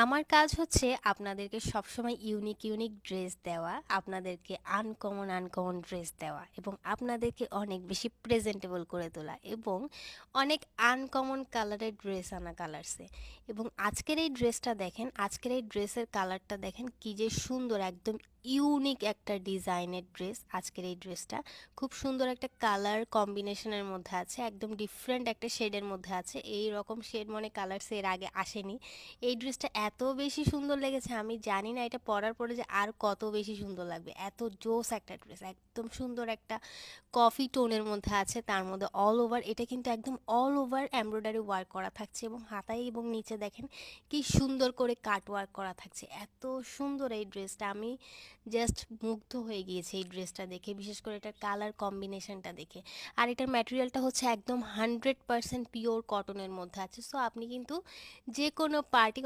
আমার কাজ হচ্ছে আপনাদেরকে সবসময় ইউনিক ইউনিক ড্রেস দেওয়া, আপনাদেরকে আনকমন আনকমন ড্রেস দেওয়া এবং আপনাদেরকে অনেক বেশি প্রেজেন্টেবল করে তোলা এবং অনেক আনকমন কালারের ড্রেস আনা কালার্সে। এবং আজকের এই ড্রেসটা দেখেন, আজকের এই ড্রেসের কালারটা দেখেন কি যে সুন্দর, একদম ইউনিক একটা ডিজাইনের ড্রেস। আজকের এই ড্রেসটা খুব সুন্দর একটা কালার কম্বিনেশনের মধ্যে আছে, একদম ডিফারেন্ট একটা শেডের মধ্যে আছে। এই রকম শেড মানে কালার্স এর আগে আসেনি। এই ড্রেসটা এত বেশি সুন্দর লেগেছে, আমি জানি না এটা পরার পরে যে আর কত বেশি সুন্দর লাগবে। এত জোস একটা ড্রেস, একদম সুন্দর একটা কফি টোনের মধ্যে আছে, তার মধ্যে অল ওভার, এটা কিন্তু একদম অল ওভার এমব্রয়ডারি ওয়ার্ক করা থাকছে এবং হাতায় এবং নিচে দেখেন কি সুন্দর করে কাট ওয়ার্ক করা থাকছে। এত সুন্দর এই ড্রেসটা, আমি জাস্ট মুগ্ধ হয়ে গিয়েছি এই ড্রেসটা দেখে, বিশেষ করে এটার কালার কম্বিনেশনটা দেখে। আর এটার ম্যাটেরিয়ালটা হচ্ছে একদম 100% পিওর কটনের মধ্যে আছে। সো আপনি কিন্তু যে কোনো পার্টি